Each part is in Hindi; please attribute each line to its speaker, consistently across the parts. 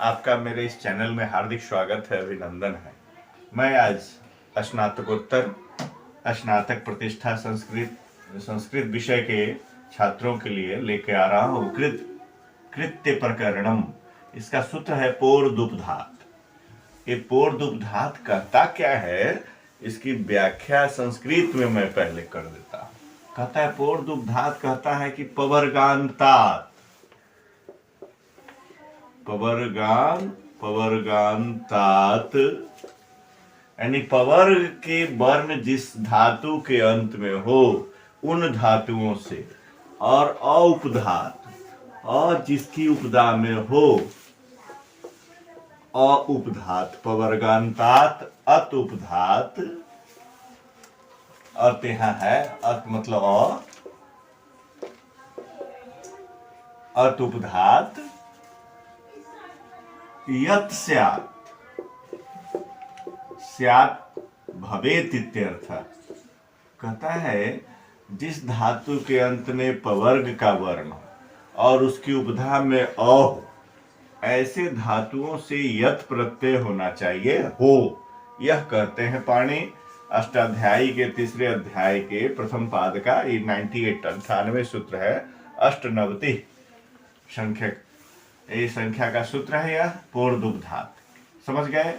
Speaker 1: आपका मेरे इस चैनल में हार्दिक स्वागत है, अभिनंदन है। मैं आज स्नातक प्रतिष्ठा संस्कृत विषय के छात्रों के लिए लेके आ रहा हूँ कृत्य प्रकरणम। इसका सूत्र है पोर्दुपधात। ये पोर्दुपधात कहता क्या है, इसकी व्याख्या संस्कृत में मैं पहले कर देता हूँ। कहता है पोर्दुपधात कहता है कि पवर्गांतात, पवर्गांतात यानी पवर्ग के वर्ण जिस धातु के अंत में हो उन धातुओं से, और औपधात और जिसकी उपदा में हो औपधात। पवर्गांतात अत उपधात, अत यहां है, अत मतलब अत उपधात यत् स्यात् भवेत् इत्यर्थ। कहता है जिस धातु के अंत में पवर्ग का वर्ण और उसकी उपधा में अ हो, ऐसे धातुओं से यत् प्रत्यय होना चाहिए हो। यह कहते हैं पाणि अष्टाध्यायी के तीसरे अध्याय के प्रथम पाद का 98 सूत्र है। अष्टनवति संख्या का सूत्र है यह पोर्दुपधात। समझ गए?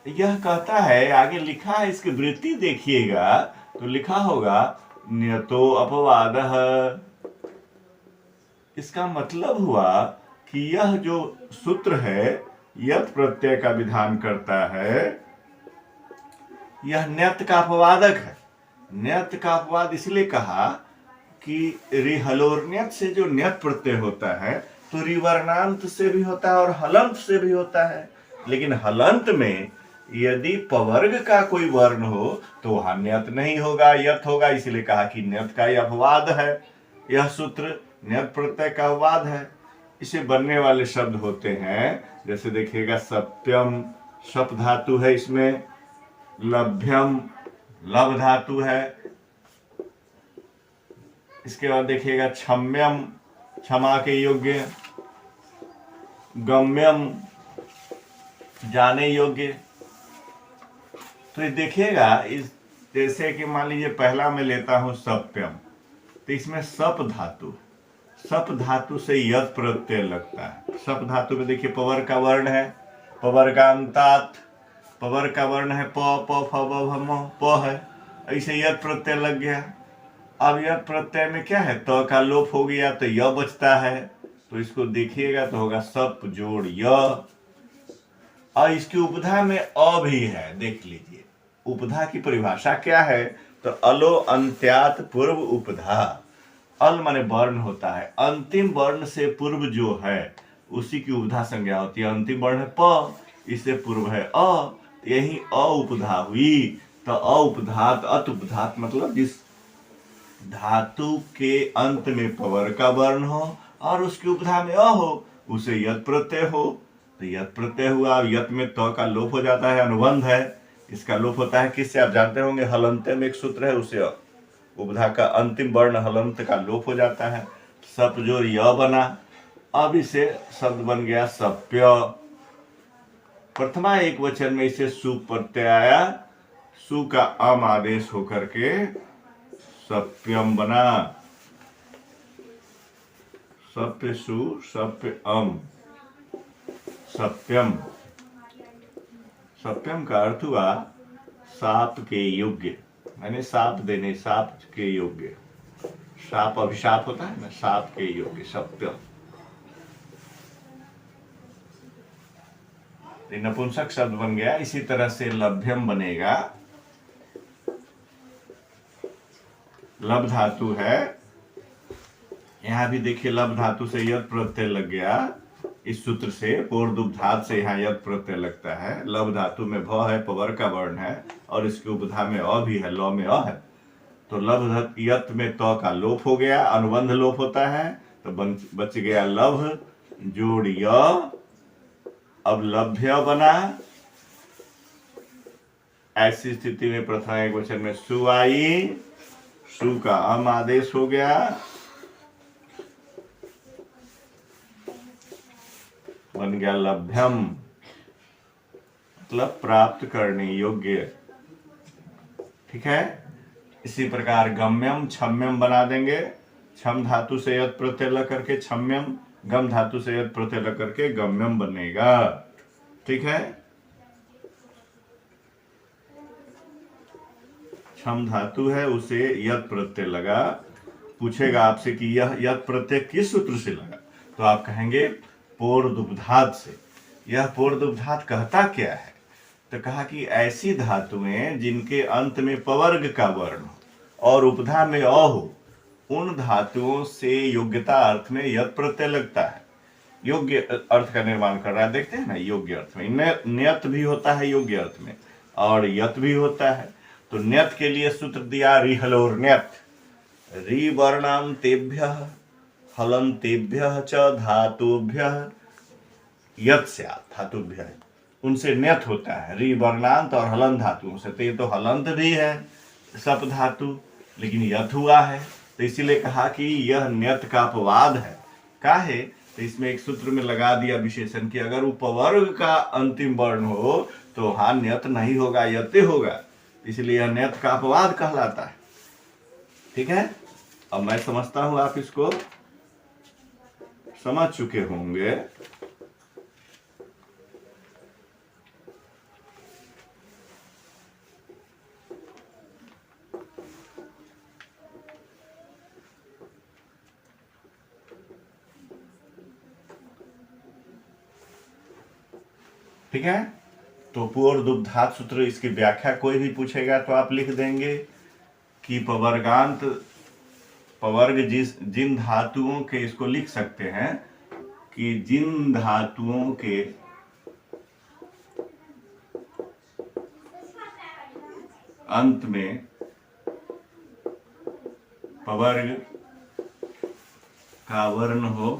Speaker 1: यह कहता है, आगे लिखा है, इसकी वृत्ति देखिएगा तो लिखा होगा नियतो अपवादः। इसका मतलब हुआ कि यह जो सूत्र है यत् प्रत्यय का विधान करता है, यह न्यत का अपवादक है। न्यत का अपवाद इसलिए कहा कि रिहलोर्न्यत से जो न्यत प्रत्यय होता है तो रिवर्णांत से भी होता है और हलंत से भी होता है, लेकिन हलंत में यदि पवर्ग का कोई वर्ण हो तो वहां न्यत नहीं होगा, यत होगा। इसलिए कहा कि न्यत का यह अपवाद है। यह सूत्र न्यत प्रत्यय का अपवाद है। इसे बनने वाले शब्द होते हैं, जैसे देखिएगा सप्यम, शप धातु है इसमें, लभ्यम लभ धातु है। इसके बाद देखिएगा क्षम्यम, क्षमा के योग्य, गम्यम जाने योग्य। तो ये देखिएगा, इस जैसे कि मान लीजिए पहला मैं लेता हूं सप्यम, तो इसमें सप धातु से यत् प्रत्यय लगता है। सप धातु में देखिए पवर का वर्ण है, पवर्गांतात, पवर का वर्ण है प प फ ब भ म प है, ऐसे यत् प्रत्यय लग गया। अब यत् प्रत्यय में क्या है, त का लोप हो गया तो य बचता है। तो इसको देखिएगा तो होगा सप जोड़ य, और इसकी उपधा में अ भी है। देख लीजिए उपधा की परिभाषा क्या है, तो अलो अंत्यात पूर्व उपधा। अल माने वर्ण होता है, अंतिम वर्ण से पूर्व जो है उसी की उपधा संज्ञा होती है। अंतिम वर्ण है प, इससे पूर्व है अ, यही अ उपधा हुई। तो अ उपधात अत उपधात मतलब जिस धातु के अंत में पवर का वर्ण हो और उसकी उपधा में अ हो उसे यत् प्रत्यय हो। तो यत् प्रत्यय हुआ। यत् में त का लोप हो जाता है, अनुबंध है। इसका लोप होता है किससे, आप जानते होंगे, हलंत में एक सूत्र है, उसे उपधा का अंतिम वर्ण हलंत का लोप हो जाता है। सप जोड़ य बना। अब इसे शब्द बन गया सप्य। प्रथमा एक वचन में इसे सु प्रत्यय आया, सु का अम आदेश होकर के सप्यम बना। सप्य सु सप्य अम, सप्यम। सप्यम का अर्थ हुआ साप के योग्य, यानी साप देने, साप के योग्य। साप अभिशाप होता है ना, साप के योग्य सप्यम। नपुंसक शब्द बन गया। इसी तरह से लभ्यम बनेगा, लभ धातु है। यहां भी देखिए लभ धातु से यत् प्रत्यय लग गया। इस सूत्र से पोर्दुपधात से यहाँ यत् प्रत्यय लगता है। लभ धातु में भ है, पवर का वर्ण है, और इसकी उपधा में अ भी है, ल में अ है। तो लभ यत् में त का लोप हो गया, अनुबंध लोप होता है, तो बच गया लभ जोड़ य। अब लभ्य बना। ऐसी स्थिति में प्रथम एक वचन में सु आई, सु का अम आदेश हो गया। बन गया लभ्यम, मतलब प्राप्त करने योग्य। ठीक है। इसी प्रकार गम्यम क्षम्यम बना देंगे, क्षम धातु से यत प्रत्यय ल करके क्षम्यम, गम धातु से यत प्रत्यय ल करके गम्यम बनेगा। ठीक है। क्षम धातु है, उसे यत प्रत्यय लगा। पूछेगा आपसे कि यह यत प्रत्यय किस सूत्र से लगा, तो आप कहेंगे पोर्दुब्धात से। यह पोर्दुब्धात कहता क्या है, तो कहा कि ऐसी धातुएं जिनके अंत में पवर्ग का वर्ण हो और उपधा में अ हो, उन धातुओं से योग्यता अर्थ में यत प्रत्यय लगता है। योग्य अर्थ का निर्माण कर रहा है, देखते हैं ना, योग्य अर्थ में न्यत भी होता है योग्य अर्थ में, और यत भी होता है। तो न्यत के लिए सूत्र दिया रिहलोर न्यत, रि वर्णाम तेभ्य हलंतेभ्य च धातुभ्य यत स्यात्, धातुभ्य उनसे न्यत होता है, रि वर्णांत और हलंत धातुओं से। तो ये तो हलंत भी है सप धातु, लेकिन यत हुआ है, तो इसीलिए कहा कि यह न्यत का अपवाद है। काहे, तो इसमें एक सूत्र में लगा दिया विशेषण कि अगर उपवर्ग का अंतिम वर्ण हो तो हाँ न्यत नहीं होगा, यते होगा, इसलिए यह न्यत का अपवाद कहलाता है। ठीक है। अब मैं समझता हूं आप इसको समझ चुके होंगे। ठीक है। तो पोर्दुब्धात सूत्र, इसकी व्याख्या कोई भी पूछेगा तो आप लिख देंगे कि पवर्गांत, पवर्ग जिन धातुओं के, इसको लिख सकते हैं कि जिन धातुओं के अंत में पवर्ग का वर्ण हो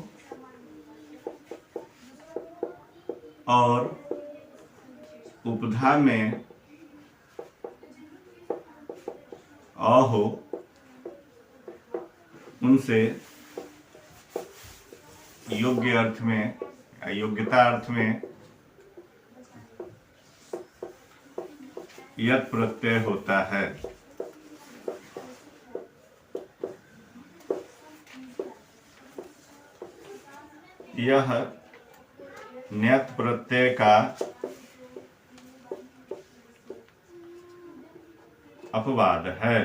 Speaker 1: और उपधा में अ हो, उनसे योग्य अर्थ में, योग्यता अर्थ में यत प्रत्यय होता है। यह न्यत प्रत्यय का अपवाद है।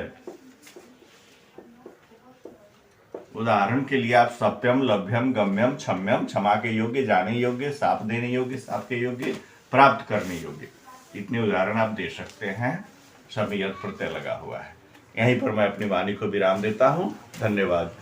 Speaker 1: उदाहरण के लिए आप सप्यम, लभ्यम, गम्यम, क्षम्यम, क्षमा के योग्य, जाने योग्य, साप देने योग्य, साप के योग्य, प्राप्त करने योग्य, इतने उदाहरण आप दे सकते हैं। सब यत प्रत्यय लगा हुआ है। यहीं पर मैं अपनी वाणी को विराम देता हूं। धन्यवाद।